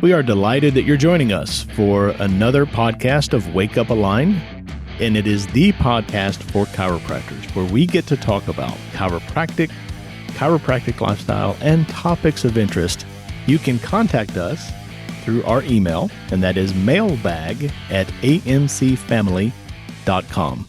We are delighted that you're joining us for another podcast of Wake Up Aligned, and it is the podcast for chiropractors, where we get to talk about chiropractic lifestyle, and topics of interest. You can contact us through our email, and that is mailbag@amcfamily.com.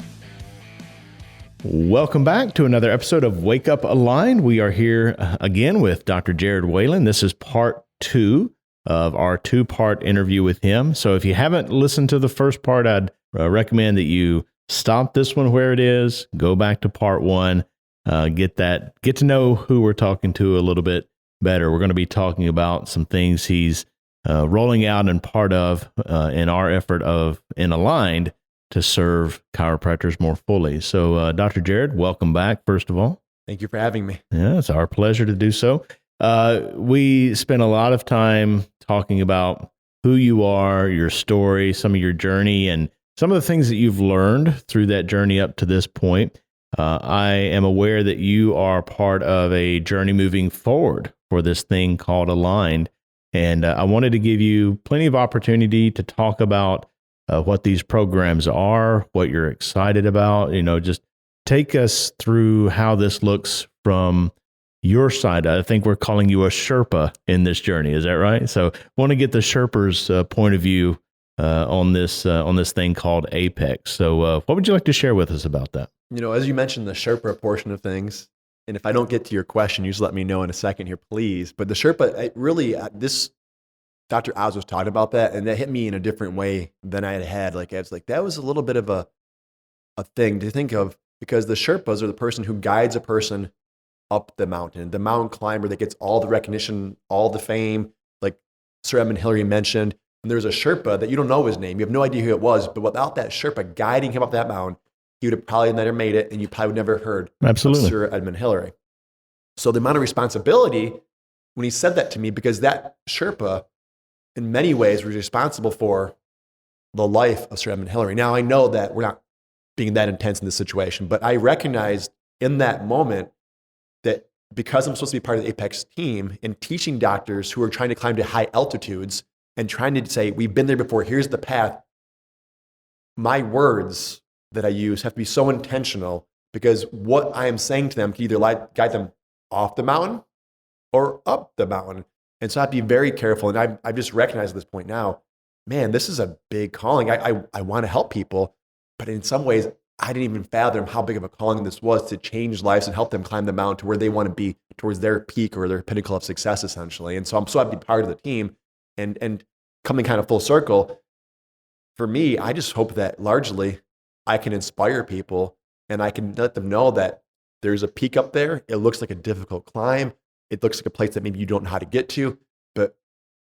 Welcome back to another episode of Wake Up Aligned. We are here again with Dr. Jered Wayland. This is part 2 of our 2-part interview with him. So if you haven't listened to the first part, I'd recommend that you stop this one where it is, go back to part 1, get to know who we're talking to a little bit better. We're going to be talking about some things he's rolling out and part of in our effort in Aligned to serve chiropractors more fully. So, Dr. Jered, welcome back, first of all. Thank you for having me. Yeah, it's our pleasure to do so. We spent a lot of time talking about who you are, your story, some of your journey, and some of the things that you've learned through that journey up to this point. I am aware that you are part of a journey moving forward for this thing called Aligned, and I wanted to give you plenty of opportunity to talk about what these programs are, what you're excited about. Just take us through how this looks from your side. I think we're calling you a Sherpa in this journey. Is that right? So want to get the Sherpa's point of view on this thing called Apex. So what would you like to share with us about that? As you mentioned, the Sherpa portion of things, and if I don't get to your question, you just let me know in a second here, please. But the Sherpa, this Dr. Oz was talking about that, and that hit me in a different way than I had. I was like, that was a little bit of a thing to think of, because the Sherpas are the person who guides a person up the mountain climber that gets all the recognition, all the fame, like Sir Edmund Hillary mentioned. And there's a Sherpa that you don't know his name. You have no idea who it was, but without that Sherpa guiding him up that mountain, he would have probably never made it, and you probably would never heard Absolutely. of Sir Edmund Hillary. So the amount of responsibility, when he said that to me, because that Sherpa, in many ways, was responsible for the life of Sir Edmund Hillary. Now, I know that we're not being that intense in this situation, but I recognized in that moment that because I'm supposed to be part of the Apex team and teaching doctors who are trying to climb to high altitudes and trying to say, we've been there before, here's the path, my words that I use have to be so intentional, because what I am saying to them can either guide them off the mountain or up the mountain. And so I have to be very careful. And I've just recognized at this point now, man, this is a big calling. I want to help people, but in some ways, I didn't even fathom how big of a calling this was to change lives and help them climb the mountain to where they want to be, towards their peak or their pinnacle of success, essentially. And so I'm so happy to be part of the team. And coming kind of full circle, for me, I just hope that largely I can inspire people, and I can let them know that there's a peak up there. It looks like a difficult climb. It looks like a place that maybe you don't know how to get to, but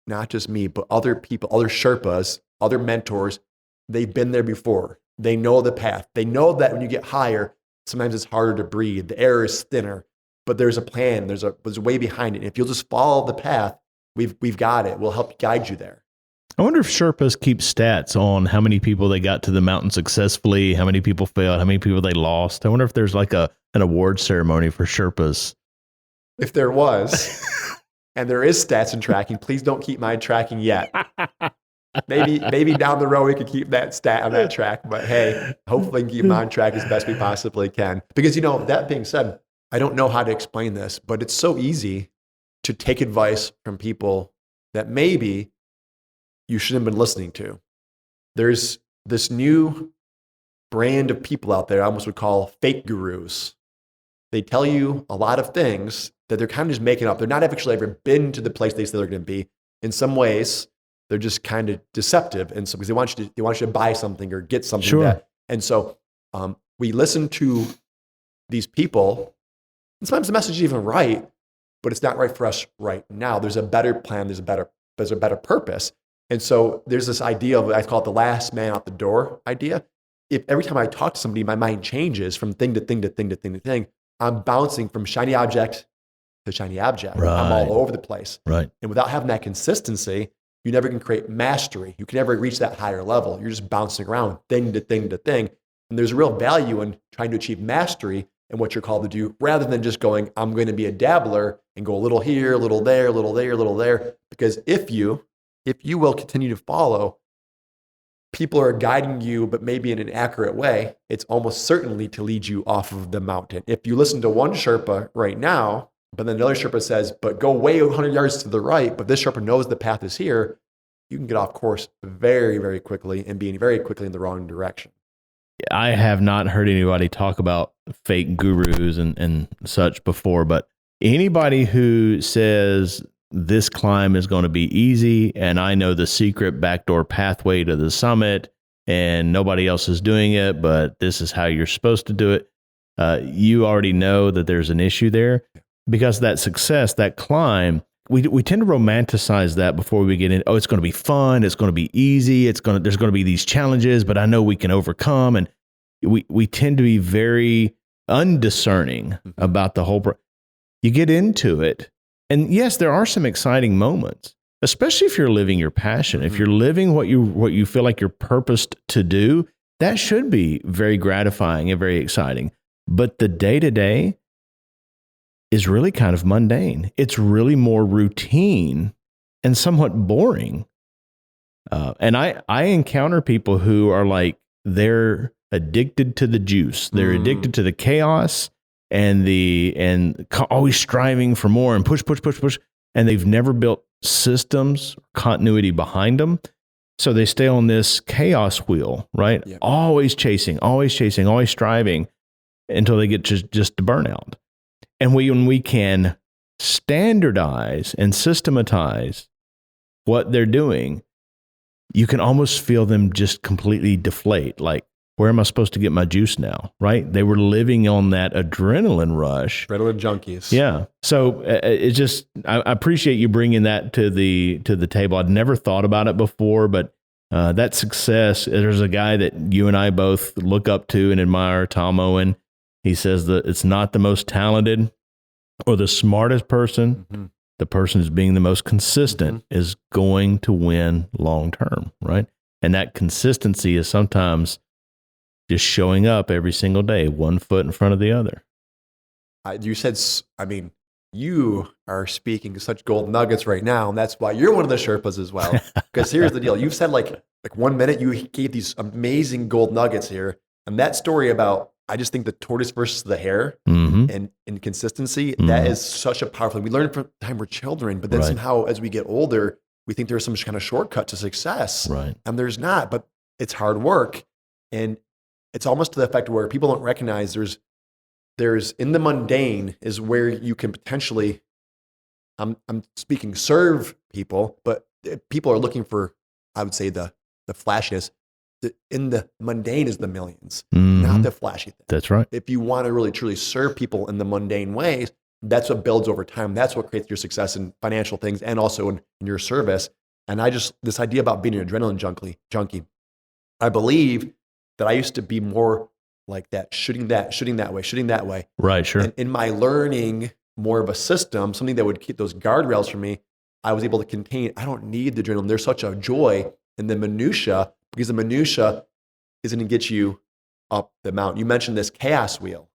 not just me, but other people, other Sherpas, other mentors, they've been there before. They know the path. They know that when you get higher, sometimes it's harder to breathe. The air is thinner, but there's a plan. There's a way behind it. And if you'll just follow the path, we've got it. We'll help guide you there. I wonder if Sherpas keep stats on how many people they got to the mountain successfully, how many people failed, how many people they lost. I wonder if there's like an award ceremony for Sherpas. If there was, and there is stats and tracking, please don't keep mine tracking yet. Maybe down the road we can keep that stat on that track, but hey, hopefully we can keep them on track as best we possibly can. Because, that being said, I don't know how to explain this, but it's so easy to take advice from people that maybe you shouldn't have been listening to. There's this new brand of people out there I almost would call fake gurus. They tell you a lot of things that they're kind of just making up. They're not actually ever been to the place they say they're going to be. In some ways, they're just kind of deceptive, and so because they want you to buy something or get something. Sure. And so we listen to these people, and sometimes the message is even right, but it's not right for us right now. There's a better plan. There's a better purpose. And so there's this idea of, I call it the last man out the door idea. If every time I talk to somebody, my mind changes from thing to thing to thing to thing to thing, I'm bouncing from shiny object to shiny object. Right. I'm all over the place. Right. And without having that consistency, you never can create mastery. You can never reach that higher level. You're just bouncing around thing to thing to thing. And there's real value in trying to achieve mastery in what you're called to do, rather than just going, I'm going to be a dabbler and go a little here, a little there, a little there, a little there. Because if you if you will continue to follow, people are guiding you, but maybe in an accurate way, it's almost certainly to lead you off of the mountain. If you listen to one Sherpa right now, but then another Sherpa says, but go way 100 yards to the right, but this Sherpa knows the path is here, you can get off course very, very quickly and be very quickly in the wrong direction. I have not heard anybody talk about fake gurus and such before, but anybody who says this climb is going to be easy and I know the secret backdoor pathway to the summit and nobody else is doing it, but this is how you're supposed to do it, you already know that there's an issue there, because that success, that climb, we tend to romanticize that before we get in. Oh, it's going to be fun. It's going to be easy. There's going to be these challenges, but I know we can overcome. And we tend to be very undiscerning about the whole. You get into it, and yes, there are some exciting moments, especially if you're living your passion. If you're living what you feel like you're purposed to do, that should be very gratifying and very exciting. But the day-to-day is really kind of mundane. It's really more routine and somewhat boring. And I encounter people who are like, they're addicted to the juice. They're addicted to the chaos and always striving for more and push. And they've never built systems, continuity behind them. So they stay on this chaos wheel, right? Yep. Always chasing, always striving until they get just to burnout. And when we can standardize and systematize what they're doing, you can almost feel them just completely deflate. Like, where am I supposed to get my juice now? Right? They were living on that adrenaline rush. Adrenaline junkies. Yeah. So it's just, I appreciate you bringing that to the table. I'd never thought about it before, but that success, there's a guy that you and I both look up to and admire, Tom Owen. He says that it's not the most talented or the smartest person. Mm-hmm. The person who's being the most consistent is going to win long term, right? And that consistency is sometimes just showing up every single day, one foot in front of the other. You said, you are speaking such gold nuggets right now, and that's why you're one of the Sherpas as well. Because here's the deal. You've said like 1 minute, you gave these amazing gold nuggets here. And that story about, I just think the tortoise versus the hare and consistency, that is such a powerful thing. We learn from the time we're children, but then somehow as we get older, we think there's some kind of shortcut to success. Right. And there's not, but it's hard work. And it's almost to the effect where people don't recognize there's in the mundane is where you can potentially, I'm speaking, serve people, but people are looking for, I would say, the flashiest. In the mundane is the millions, not the flashy thing. That's right. If you want to really truly serve people in the mundane ways, that's what builds over time. That's what creates your success in financial things and also in your service. And this idea about being an adrenaline junkie, I believe that I used to be more like that, shooting that way. Right, sure. And in my learning more of a system, something that would keep those guardrails for me, I was able to contain, I don't need the adrenaline. There's such a joy in the minutia, because the minutia is going to get you up the mountain. You mentioned this chaos wheel.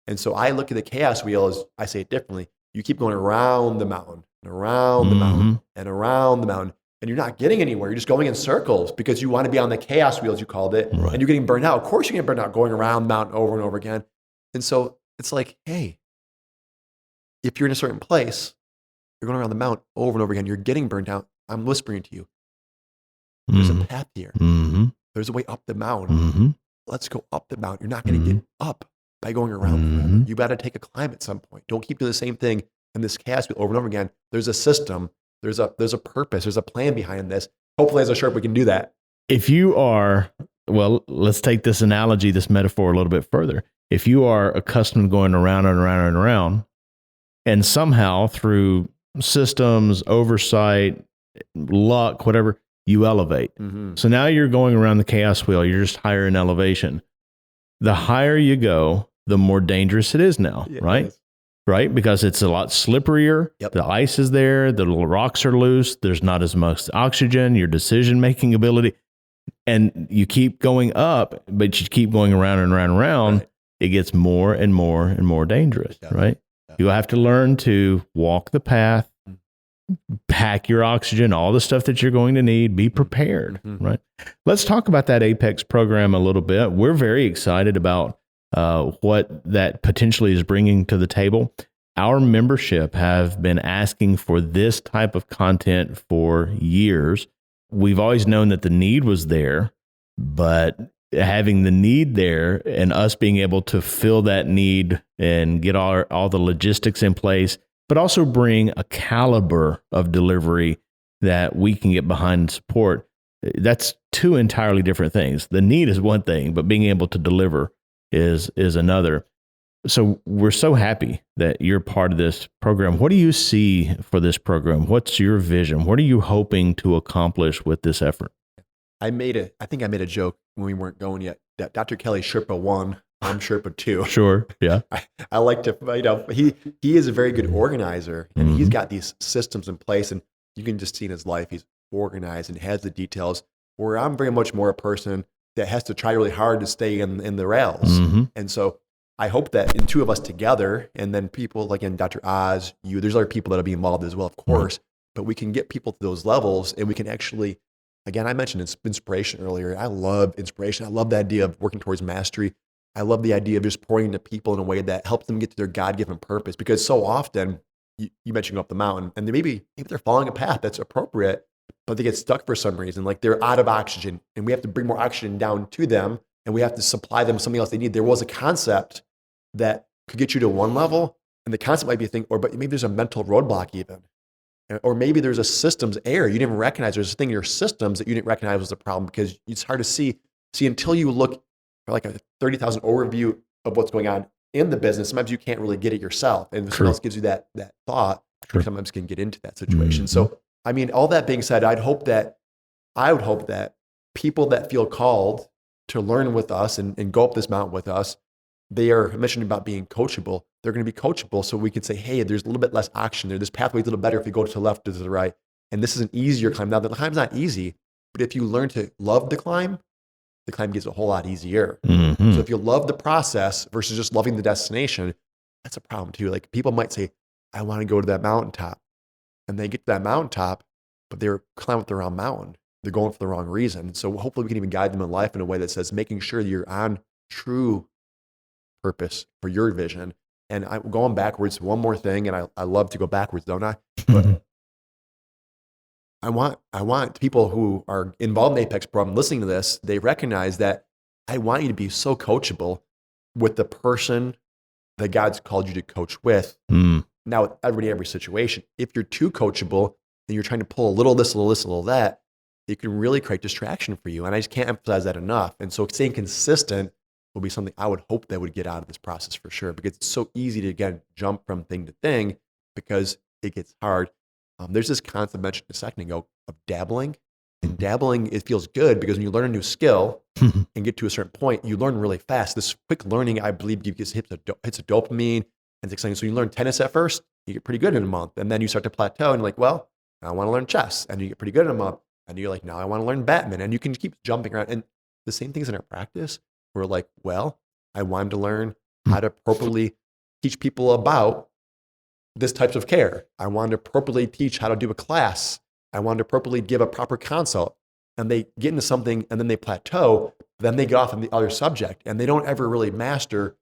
And so I look at the chaos wheel as, I say it differently, you keep going around the mountain and around the mountain and around the mountain, and you're not getting anywhere. You're just going in circles because you want to be on the chaos wheel, as you called it, and you're getting burned out. Of course you get burned out going around the mountain over and over again. And so it's like, hey, if you're in a certain place, you're going around the mountain over and over again, you're getting burned out. I'm whispering to you, there's a path here. There's a way up the mountain. Let's go up the mountain. You're not going to get up by going around. You got to take a climb at some point. Don't keep doing the same thing in this chaos wheel over and over again. There's a system. There's a purpose. There's a plan behind this. Hopefully, as a Sherpa, we can do that. If you are, well, let's take this analogy, this metaphor a little bit further. If you are accustomed to going around and around and around, and somehow through systems, oversight, luck, whatever, you elevate. So now you're going around the chaos wheel. You're just higher in elevation. The higher you go, the more dangerous it is now, right? Right? Because it's a lot slipperier. The ice is there. The little rocks are loose. There's not as much oxygen, your decision-making ability. And you keep going up, but you keep going around and around and around. It gets more and more and more dangerous, right? You have to learn to walk the path, pack your oxygen, all the stuff that you're going to need, be prepared, right? Let's talk about that Apex program a little bit. We're very excited about what that potentially is bringing to the table. Our membership have been asking for this type of content for years. We've always known that the need was there, but having the need there and us being able to fill that need and get all the logistics in place, but also bring a caliber of delivery that we can get behind and support. That's two entirely different things. The need is one thing, but being able to deliver is another. So we're so happy that you're part of this program. What do you see for this program? What's your vision? What are you hoping to accomplish with this effort? I think I made a joke when we weren't going yet. Dr. Kelly Sherpa 1, I'm Sherpa 2. Sure, yeah. I like to, he is a very good organizer, and he's got these systems in place, and you can just see in his life, he's organized and has the details, where I'm very much more a person that has to try really hard to stay in the rails. And so I hope that in two of us together, and then people like in Dr. Oz, there's other people that'll be involved as well, of course, but we can get people to those levels, and we can actually, again, I mentioned inspiration earlier. I love inspiration. I love the idea of working towards mastery. I love the idea of just pouring into people in a way that helps them get to their God-given purpose, because so often, you mentioned going up the mountain, and maybe they're following a path that's appropriate, but they get stuck for some reason, like they're out of oxygen, and we have to bring more oxygen down to them, and we have to supply them something else they need. There was a concept that could get you to one level, and the concept might be a thing, but maybe there's a mental roadblock even. Or maybe there's a systems error. You didn't recognize there's a thing in your systems that you didn't recognize was a problem, because it's hard to see until you look for like a 30,000 overview of what's going on in the business. Sometimes you can't really get it yourself. And if someone else gives you that thought, you sometimes can get into that situation. So, I mean, all that being said, I would hope that people that feel called to learn with us and go up this mountain with us, they are mentioning about being coachable. They're going to be coachable, so we can say, hey, there's a little bit less oxygen there. This pathway's a little better if you go to the left or to the right. And this is an easier climb. Now, the climb's not easy, but if you learn to love the climb gets a whole lot easier. So if you love the process versus just loving the destination, that's a problem too. Like, people might say, I want to go to that mountaintop. And they get to that mountaintop, but they're climbing up the wrong mountain. They're going for the wrong reason. So hopefully we can even guide them in life in a way that says, making sure that you're on true purpose for your vision. And I'm going backwards, one more thing, and I love to go backwards, don't I? But I want people who are involved in the Apex program listening to this, they recognize that I want you to be so coachable with the person that God's called you to coach with. Now, with every situation, if you're too coachable and you're trying to pull a little this, a little this, a little that, it can really create distraction for you. And I just can't emphasize that enough. And so staying consistent will be something I would hope they would get out of this process for sure, because it's so easy to, again, jump from thing to thing because it gets hard. There's this concept mentioned a second ago of dabbling. And dabbling, it feels good because when you learn a new skill and get to a certain point, you learn really fast. This quick learning, I believe, hits a dopamine, and it's exciting. So you learn tennis at first, you get pretty good in a month. And then you start to plateau and you're like, well, I want to learn chess. And you get pretty good in a month. And you're like, now I want to learn badminton. And you can keep jumping around. And the same things in our practice. We're like, well, I wanted to learn how to appropriately teach people about this types of care. I wanted to appropriately teach how to do a class. I wanted to appropriately give a proper consult. And they get into something and then they plateau. Then they get off on the other subject and they don't ever really master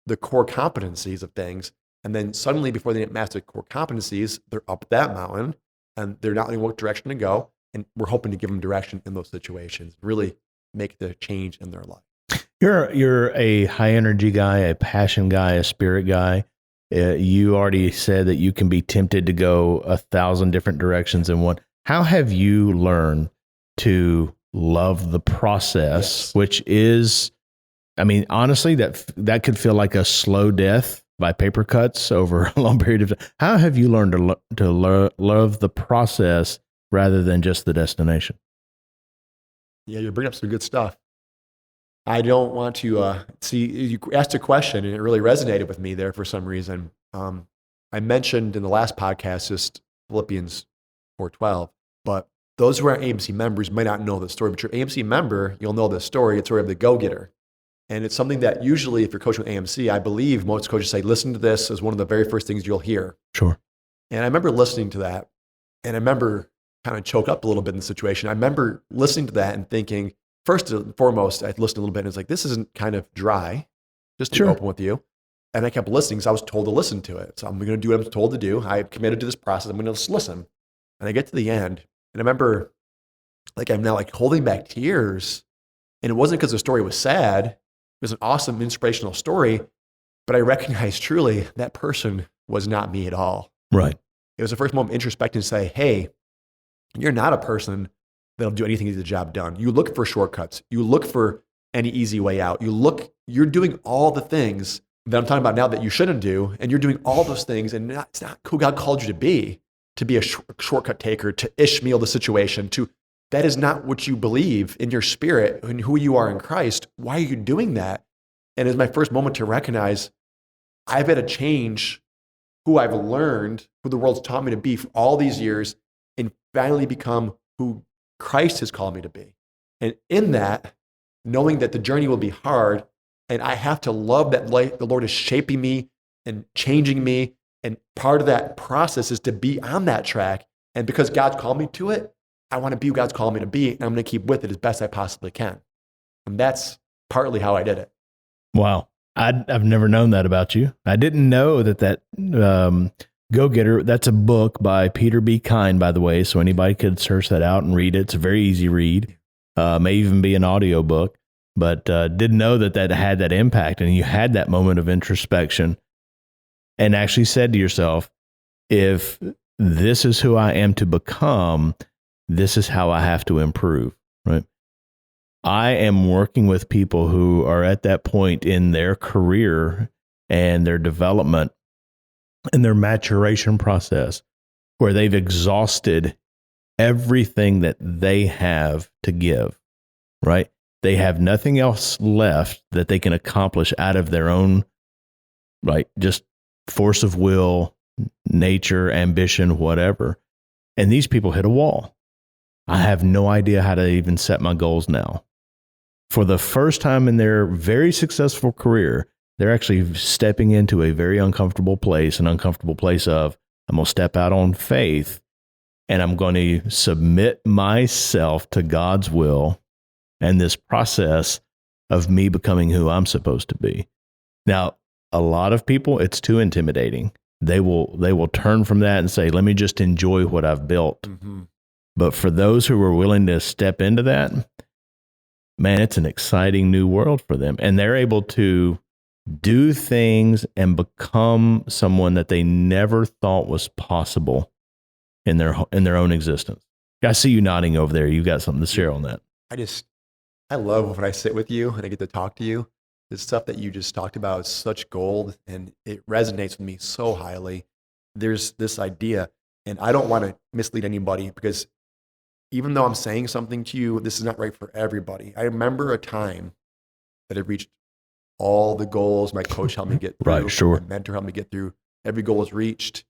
the core competencies of things. And then suddenly, before they master the core competencies, they're up that mountain and they're not knowing what direction to go. And we're hoping to give them direction in those situations, really make the change in their life. You're a high energy guy, a passion guy, a spirit guy. You already said that you can be tempted to go 1,000 different directions in one. How have you learned to love the process, which is, I mean, honestly, that could feel like a slow death by paper cuts over a long period of time. How have you learned to love the process rather than just the destination? Yeah, you're bringing up some good stuff. I don't want to see, you asked a question and it really resonated with me there for some reason. I mentioned in the last podcast just Philippians 4:12, but those who are AMC members might not know the story, but your AMC member, you'll know the story. It's the story of the go-getter. And it's something that usually if you're coaching with AMC, I believe most coaches say, listen to this as one of the very first things you'll hear. Sure. And I remember listening to that And I remember kind of choke up a little bit in the situation. I remember listening to that and thinking, first and foremost, I listened a little bit and it's like, this isn't kind of dry, just to be open with you. And I kept listening because I was told to listen to it. So I'm going to do what I'm told to do. I committed to this process. I'm going to just listen. And I get to the end and I remember like, I'm now like holding back tears. And it wasn't because the story was sad. It was an awesome, inspirational story. But I recognized truly that person was not me at all. Right. It was the first moment introspecting to say, hey, you're not a person that'll do anything to get the job done. You look for shortcuts. You look for any easy way out. You're doing all the things that I'm talking about now that you shouldn't do. And you're doing all those things. And it's not who God called you to be a shortcut taker, to Ishmael the situation, that is not what you believe in your spirit and who you are in Christ. Why are you doing that? And it was my first moment to recognize I've had to change who I've learned, who the world's taught me to be for all these years, and finally become who Christ has called me to be. And in that, knowing that the journey will be hard, and I have to love that the Lord is shaping me and changing me. And part of that process is to be on that track. And because God's called me to it, I want to be who God's called me to be, and I'm going to keep with it as best I possibly can. And that's partly how I did it. Wow. I've never known that about you. I didn't know that Go-Getter, that's a book by Peter B. Kind, by the way, so anybody could search that out and read it. It's a very easy read. May even be an audio book, but didn't know that had that impact, and you had that moment of introspection and actually said to yourself, if this is who I am to become, this is how I have to improve, right? I am working with people who are at that point in their career and their development and their maturation process where they've exhausted everything that they have to give, right? They have nothing else left that they can accomplish out of their own, like, just force of will, nature, ambition, whatever. And these people hit a wall. I have no idea how to even set my goals now. For the first time in their very successful career, they're actually stepping into a very uncomfortable place, an uncomfortable place of, I'm going to step out on faith and I'm going to submit myself to God's will and this process of me becoming who I'm supposed to be. Now, a lot of people, it's too intimidating. They will turn from that and say, let me just enjoy what I've built. Mm-hmm. But for those who are willing to step into that, man, it's an exciting new world for them. And they're able to do things and become someone that they never thought was possible in their own existence. I see you nodding over there. You've got something to share on that. I love when I sit with you and I get to talk to you. The stuff that you just talked about is such gold, and it resonates with me so highly. There's this idea, and I don't want to mislead anybody, because even though I'm saying something to you, this is not right for everybody. I remember a time that I reached all the goals my coach helped me get through. Right, sure. My mentor helped me get through. Every goal is reached.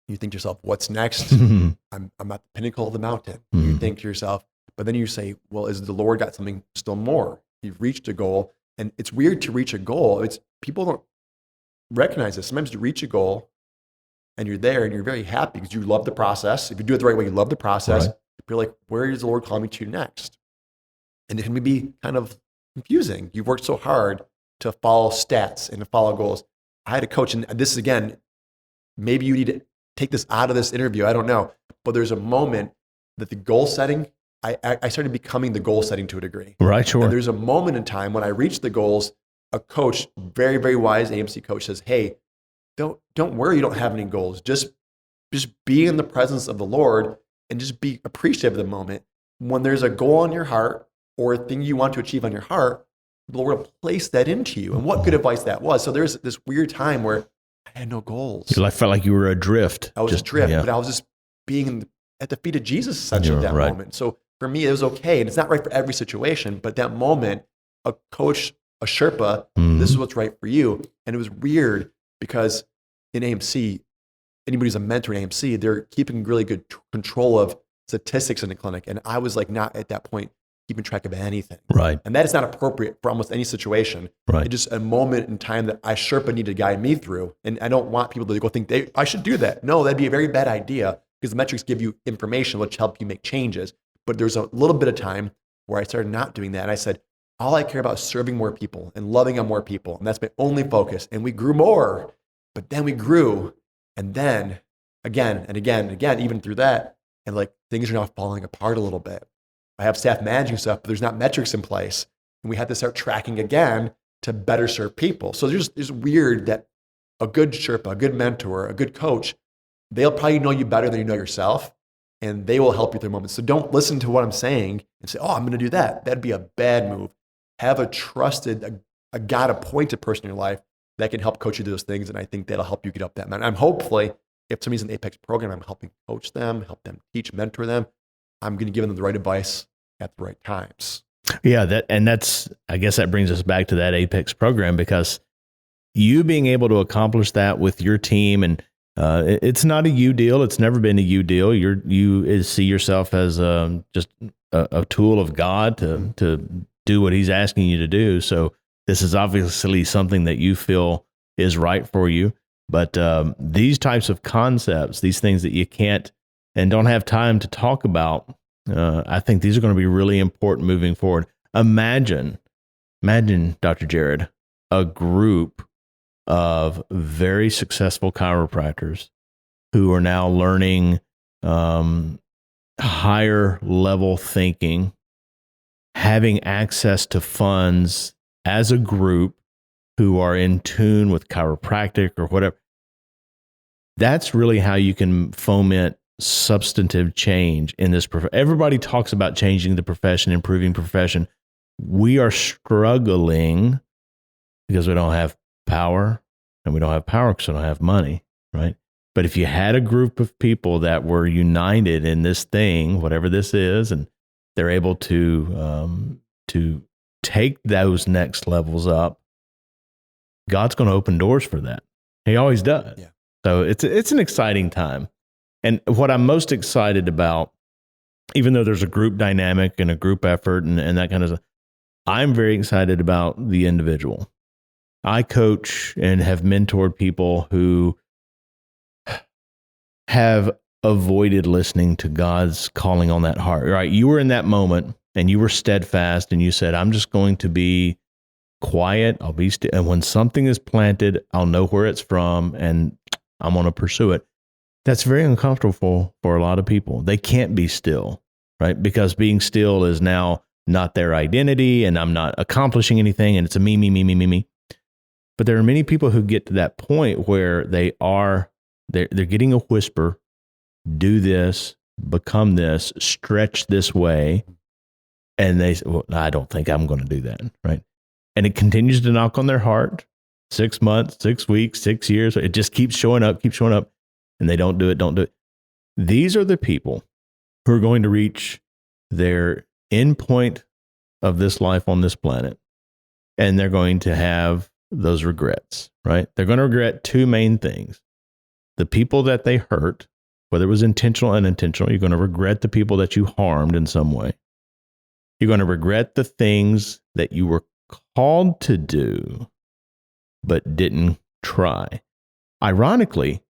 You think to yourself, what's next? I'm at the pinnacle of the mountain. Mm-hmm. You think to yourself, but then you say, well, is the Lord got something still more? You've reached a goal. And it's weird to reach a goal. People don't recognize this. Sometimes you reach a goal and you're there and you're very happy because you love the process. If you do it the right way, you love the process. Right. You're like, where is the Lord calling me to next? And it can be kind of confusing. You've worked so hard to follow stats and to follow goals. I had a coach, and this is, again, maybe you need to take this out of this interview. I don't know. But there's a moment that the goal setting, I started becoming the goal setting to a degree. Right, sure. And there's a moment in time when I reached the goals, a coach, very, very wise AMC coach, says, hey, don't worry you don't have any goals. Just be in the presence of the Lord and just be appreciative of the moment. When there's a goal on your heart or a thing you want to achieve on your heart, the Lord will place that into you. And what good advice that was. So there's this weird time where I had no goals. You felt like you were adrift. I was adrift, but I was just being at the feet of Jesus essentially at that moment. So for me, it was okay. And it's not right for every situation, but that moment, a coach, a Sherpa, this is what's right for you. And it was weird because in AMC, anybody who's a mentor in AMC, they're keeping really good control of statistics in the clinic. And I was like not at that point keeping track of anything. Right. And that is not appropriate for almost any situation. Right. It's just a moment in time that Sherpa needed to guide me through. And I don't want people to go think I should do that. No, that'd be a very bad idea. because the metrics give you information which help you make changes. But there's a little bit of time where I started not doing that. And I said, all I care about is serving more people and loving on more people. And that's my only focus. And we grew more, but then we grew. And then again and again and again, even through that, and like things are now falling apart a little bit. I have staff managing stuff, but there's not metrics in place. And we had to start tracking again to better serve people. So it's weird that a good Sherpa, a good mentor, a good coach, they'll probably know you better than you know yourself, and they will help you through moments. So don't listen to what I'm saying and say, oh, I'm going to do that. That'd be a bad move. Have a trusted, a God-appointed person in your life that can help coach you through those things, and I think that'll help you get up that mountain. I'm hopefully, if somebody's in the Apex program, I'm helping coach them, help them teach, mentor them. I'm going to give them the right advice at the right times. Yeah, I guess that brings us back to that Apex program, because you being able to accomplish that with your team, and it's not a you deal. It's never been a you deal. You see yourself as just a tool of God to do what He's asking you to do. So this is obviously something that you feel is right for you. But these types of concepts, these things that you can't and don't have time to talk about, I think these are going to be really important moving forward. Imagine, Dr. Jered, a group of very successful chiropractors who are now learning higher level thinking, having access to funds as a group who are in tune with chiropractic or whatever. That's really how you can foment substantive change in this profession. Everybody talks about changing the profession, improving profession. We are struggling because we don't have power, and we don't have power because we don't have money, right? But if you had a group of people that were united in this thing, whatever this is, and they're able to take those next levels up, God's going to open doors for that. He always does. Yeah. So it's an exciting time. And what I'm most excited about, even though there's a group dynamic and a group effort and that kind of stuff, I'm very excited about the individual. I coach and have mentored people who have avoided listening to God's calling on that heart, right? You were in that moment and you were steadfast and you said, I'm just going to be quiet. I'll be still. And when something is planted, I'll know where it's from and I'm going to pursue it. That's very uncomfortable for a lot of people. They can't be still, right? Because being still is now not their identity, and I'm not accomplishing anything, and it's a me. But there are many people who get to that point where they're getting a whisper, do this, become this, stretch this way, and they say, well, I don't think I'm going to do that, right? And it continues to knock on their heart, 6 months, 6 weeks, 6 years. It just keeps showing up, and they don't do it. These are the people who are going to reach their end point of this life on this planet, and they're going to have those regrets, right? They're going to regret two main things. The people that they hurt, whether it was intentional or unintentional, you're going to regret the people that you harmed in some way. You're going to regret the things that you were called to do, but didn't try. Ironically,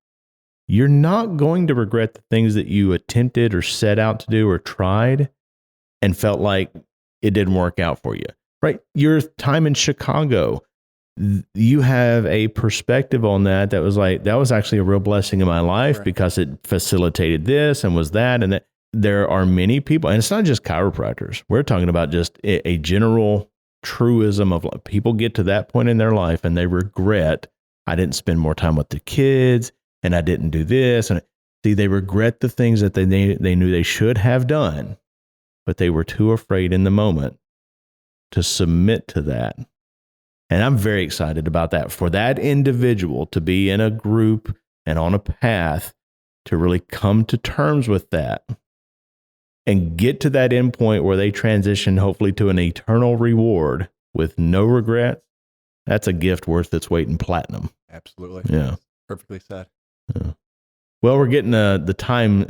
you're not going to regret the things that you attempted or set out to do or tried and felt like it didn't work out for you, right? Your time in Chicago, you have a perspective on that was like, that was actually a real blessing in my life, right? Because it facilitated this and was that. And that there are many people, and it's not just chiropractors. We're talking about just a general truism of people get to that point in their life and they regret, I didn't spend more time with the kids and I didn't do this. And see, they regret the things that they knew they should have done, but they were too afraid in the moment to submit to that. And I'm very excited about that, for that individual to be in a group and on a path to really come to terms with that and get to that end point where they transition hopefully to an eternal reward with no regrets. That's a gift worth its weight in platinum. Absolutely. Yeah. Perfectly said. Yeah. Well, we're getting the time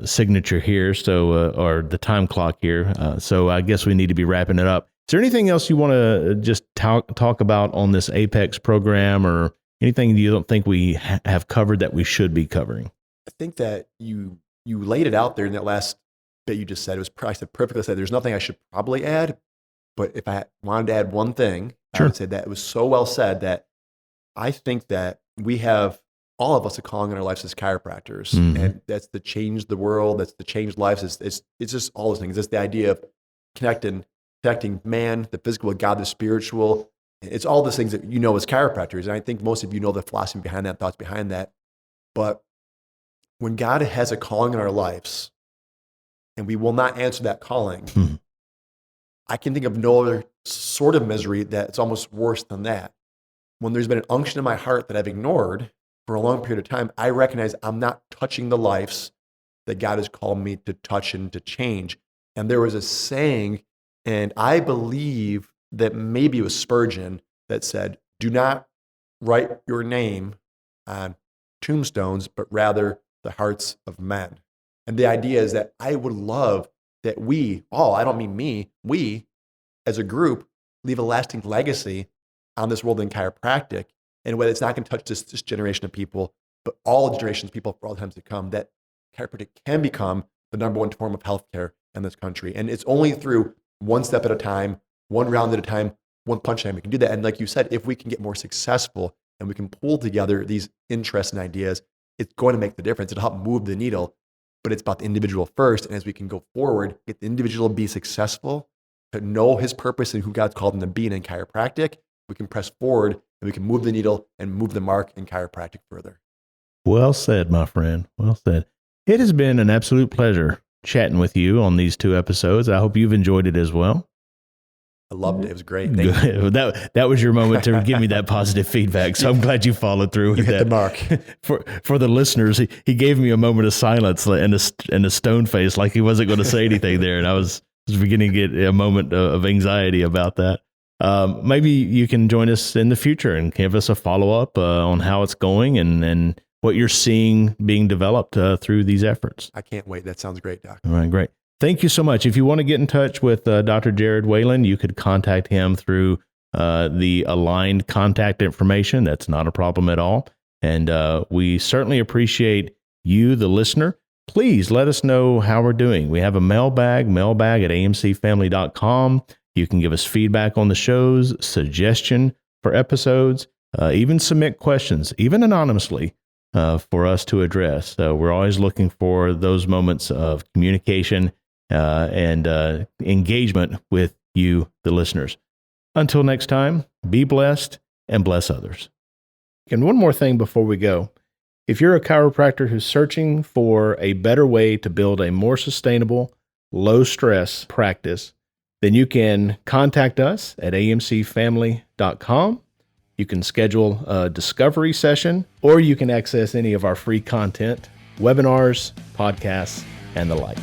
signature here, so or the time clock here. So I guess we need to be wrapping it up. Is there anything else you want to just talk about on this Apex program, or anything you don't think we have covered that we should be covering? I think that you you laid it out there in that last bit you just said. It was, I said perfectly said, there's nothing I should probably add, but if I wanted to add one thing, Sure. I would say that it was so well said that I think that we have, all of us, a calling in our lives as chiropractors, and that's to change the world, that's to change lives. It's just all those things. It's the idea of connecting man, the physical, with God, the spiritual. It's all those things that you know as chiropractors, and I think most of you know the philosophy behind that, thoughts behind that. But when God has a calling in our lives, and we will not answer that calling, I can think of no other sort of misery that's almost worse than that. When there's been an unction in my heart that I've ignored for a long period of time, I recognize I'm not touching the lives that God has called me to touch and to change. And there was a saying, and I believe that maybe it was Spurgeon, that said, do not write your name on tombstones, but rather the hearts of men. And the idea is that I would love that we all, I don't mean me, we as a group leave a lasting legacy on this world in chiropractic in a way that's not going to touch this generation of people, but all generations of people for all times to come, that chiropractic can become the number one form of healthcare in this country. And it's only through one step at a time, one round at a time, one punch at a time we can do that. And like you said, if we can get more successful and we can pull together these interests and ideas, it's going to make the difference. It'll help move the needle, but it's about the individual first. And as we can go forward, get the individual to be successful, to know his purpose and who God's called him to be in chiropractic, we can press forward and we can move the needle and move the mark in chiropractic further. Well said, my friend. Well said. It has been an absolute pleasure chatting with you on these 2 episodes. I hope you've enjoyed it as well. I loved it. It was great. Thank you. That was your moment to give me that positive feedback. So I'm glad you folled through with You hit that. the mark. For the listeners, he gave me a moment of silence and a stone face, like he wasn't going to say anything there. And I was beginning to get a moment of anxiety about that. Maybe you can join us in the future and give us a follow-up on how it's going and what you're seeing being developed through these efforts. I can't wait. That sounds great, Doc. All right, great. Thank you so much. If you want to get in touch with Dr. Jered Wayland, you could contact him through the aligned contact information. That's not a problem at all. And we certainly appreciate you, the listener. Please let us know how we're doing. We have a mailbag at amcfamily.com. You can give us feedback on the shows, suggestion for episodes, even submit questions, even anonymously, for us to address. We're always looking for those moments of communication and engagement with you, the listeners. Until next time, be blessed and bless others. And one more thing before we go. If you're a chiropractor who's searching for a better way to build a more sustainable, low-stress practice, then you can contact us at amcfamily.com. You can schedule a discovery session, or you can access any of our free content, webinars, podcasts, and the like.